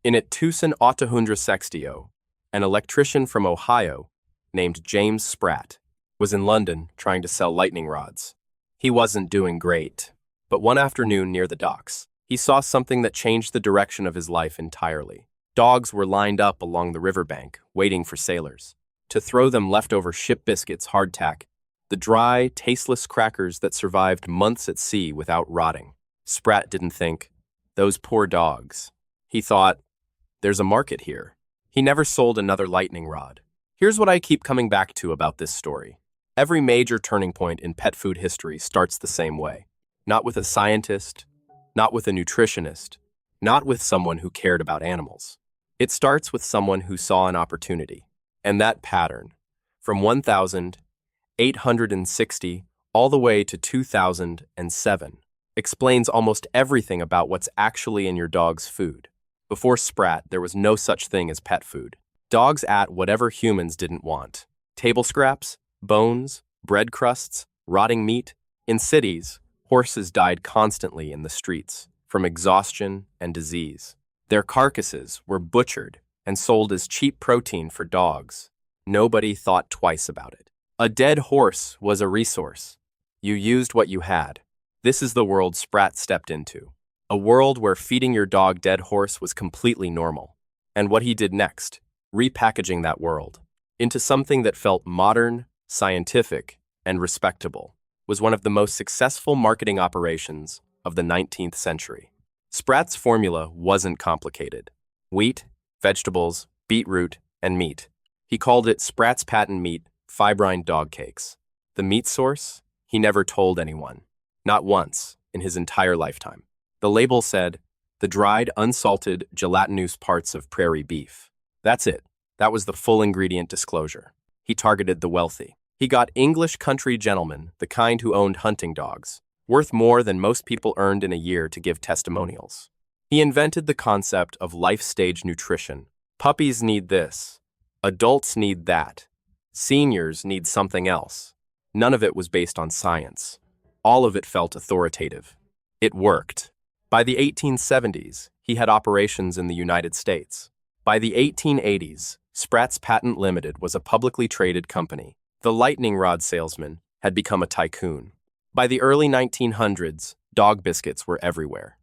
In it Tucson Ottahundra Sextio, an electrician from Ohio named James Spratt was in London trying to sell lightning rods. He wasn't doing great, but one afternoon near the docks, he saw something that changed the direction of his life entirely. Dogs were lined up along the riverbank, waiting for sailors to throw them leftover ship biscuits, hardtack, the dry, tasteless crackers that survived months at sea without rotting. Spratt didn't think, those poor dogs. He thought, there's a market here. He never sold another lightning rod. Here's what I keep coming back to about this story. Every major turning point in pet food history starts the same way. Not with a scientist, not with a nutritionist, not with someone who cared about animals. It starts with someone who saw an opportunity. And that pattern, from 1860 all the way to 2007, explains almost everything about what's actually in your dog's food. Before Spratt, there was no such thing as pet food. Dogs ate whatever humans didn't want. Table scraps, bones, bread crusts, rotting meat. In cities, horses died constantly in the streets from exhaustion and disease. Their carcasses were butchered and sold as cheap protein for dogs. Nobody thought twice about it. A dead horse was a resource. You used what you had. This is the world Spratt stepped into. A world where feeding your dog dead horse was completely normal. And what he did next, repackaging that world into something that felt modern, scientific, and respectable, was one of the most successful marketing operations of the 19th century. Spratt's formula wasn't complicated. Wheat, vegetables, beetroot, and meat. He called it Spratt's Patent Meat Fibrine Dog Cakes. The meat source? He never told anyone. Not once in his entire lifetime. The label said, the dried, unsalted, gelatinous parts of prairie beef. That's it. That was the full ingredient disclosure. He targeted the wealthy. He got English country gentlemen, the kind who owned hunting dogs, worth more than most people earned in a year to give testimonials. He invented the concept of life-stage nutrition. Puppies need this. Adults need that. Seniors need something else. None of it was based on science. All of it felt authoritative. It worked. By the 1870s, he had operations in the United States. By the 1880s, Spratt's Patent Limited was a publicly traded company. The lightning rod salesman had become a tycoon. By the early 1900s, dog biscuits were everywhere.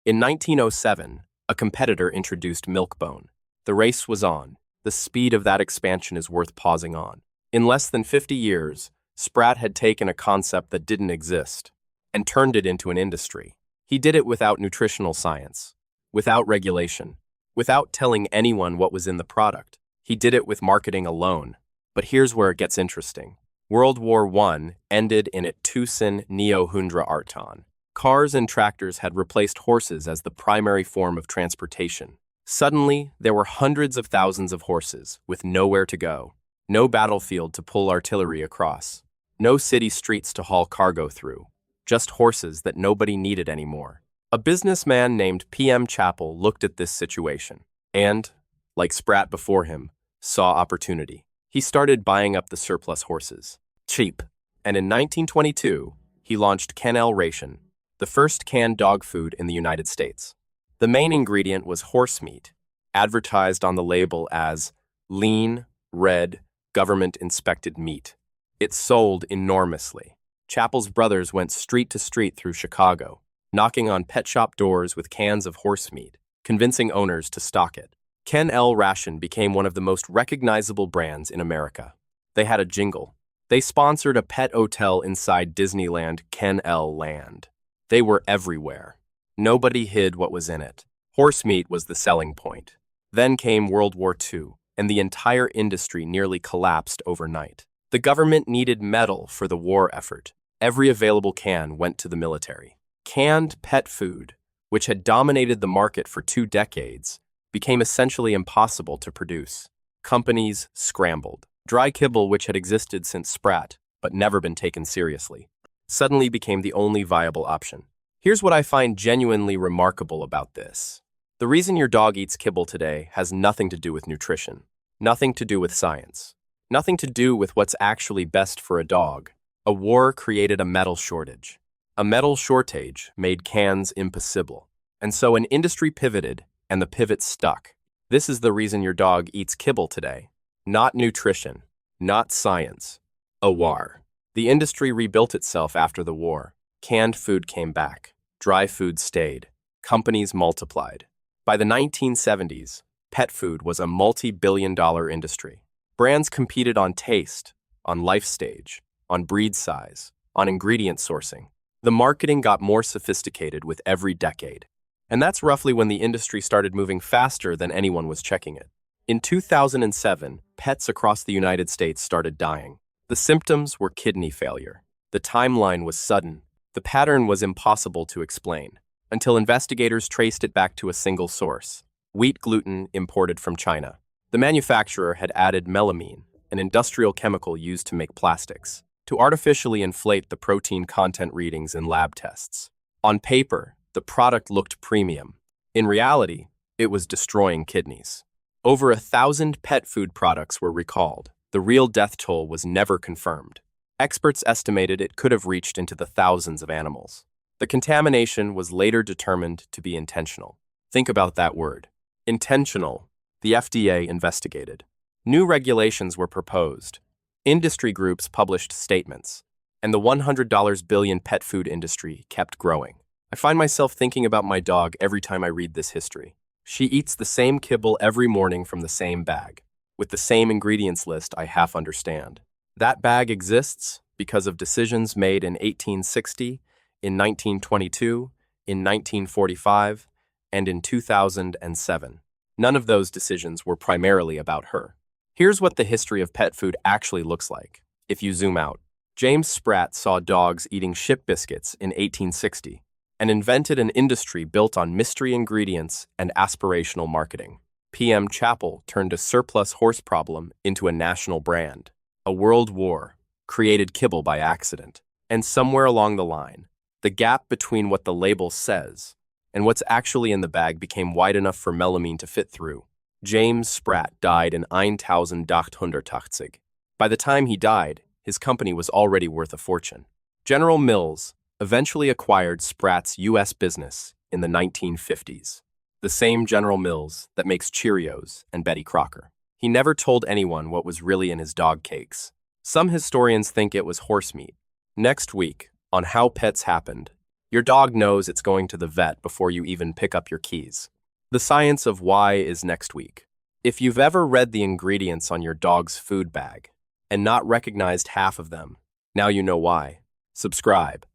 In 1907, a competitor introduced Milk-Bone. The race was on. The speed of that expansion is worth pausing on. In less than 50 years, Spratt had taken a concept that didn't exist and turned it into an industry. He did it without nutritional science, without regulation, without telling anyone what was in the product. He did it with marketing alone. But here's where it gets interesting. World War I ended in at Tucson Ottahundra Arton. Cars and tractors had replaced horses as the primary form of transportation. Suddenly, there were hundreds of thousands of horses with nowhere to go. No battlefield to pull artillery across. No city streets to haul cargo through. Just horses that nobody needed anymore. A businessman named P.M. Chappell looked at this situation and, like Spratt before him, saw opportunity. He started buying up the surplus horses. Cheap. And in 1922, he launched Cannell Ration, the first canned dog food in the United States. The main ingredient was horse meat, advertised on the label as lean, red, government-inspected meat. It sold enormously. Chappell's brothers went street to street through Chicago, knocking on pet shop doors with cans of horse meat, convincing owners to stock it. Cannell Ration became one of the most recognizable brands in America. They had a jingle. They sponsored a pet hotel inside Disneyland, Cannell Land. They were everywhere. Nobody hid what was in it. Horse meat was the selling point. Then came World War II, and the entire industry nearly collapsed overnight. The government needed metal for the war effort. Every available can went to the military. Canned pet food, which had dominated the market for 2 decades, became essentially impossible to produce. Companies scrambled. Dry kibble, which had existed since Spratt, but never been taken seriously, suddenly became the only viable option. Here's what I find genuinely remarkable about this. The reason your dog eats kibble today has nothing to do with nutrition, nothing to do with science, nothing to do with what's actually best for a dog. A war created a metal shortage. A metal shortage made cans impossible. And so an industry pivoted and the pivot stuck. This is the reason your dog eats kibble today. Not nutrition, not science. A war. The industry rebuilt itself after the war. Canned food came back. Dry food stayed. Companies multiplied. By the 1970s, pet food was a multi-billion-dollar industry. Brands competed on taste, on life stage, on breed size, on ingredient sourcing. The marketing got more sophisticated with every decade. And that's roughly when the industry started moving faster than anyone was checking it. In 2007, pets across the United States started dying. The symptoms were kidney failure. The timeline was sudden. The pattern was impossible to explain, until investigators traced it back to a single source: wheat gluten imported from China. The manufacturer had added melamine, an industrial chemical used to make plastics, to artificially inflate the protein content readings in lab tests. On paper, the product looked premium. In reality, it was destroying kidneys. Over 1,000 pet food products were recalled. The real death toll was never confirmed. Experts estimated it could have reached into the thousands of animals. The contamination was later determined to be intentional. Think about that word. Intentional. The FDA investigated. New regulations were proposed. Industry groups published statements. And the $100 billion pet food industry kept growing. I find myself thinking about my dog every time I read this history. She eats the same kibble every morning from the same bag, with the same ingredients list I half understand. That bag exists because of decisions made in 1860, in 1922, in 1945, and in 2007. None of those decisions were primarily about her. Here's what the history of pet food actually looks like, if you zoom out. James Spratt saw dogs eating ship biscuits in 1860 and invented an industry built on mystery ingredients and aspirational marketing. PM Chappell turned a surplus horse problem into a national brand. A world war created kibble by accident. And somewhere along the line, the gap between what the label says and what's actually in the bag became wide enough for melamine to fit through. James Spratt died in 1880. By the time he died, his company was already worth a fortune. General Mills eventually acquired Spratt's U.S. business in the 1950s. The same General Mills that makes Cheerios and Betty Crocker. He never told anyone what was really in his dog cakes. Some historians think it was horse meat. Next week, on How Pets Happened, your dog knows it's going to the vet before you even pick up your keys. The science of why is next week. If you've ever read the ingredients on your dog's food bag and not recognized half of them, now you know why. Subscribe.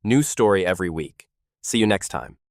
New story every week. See you next time.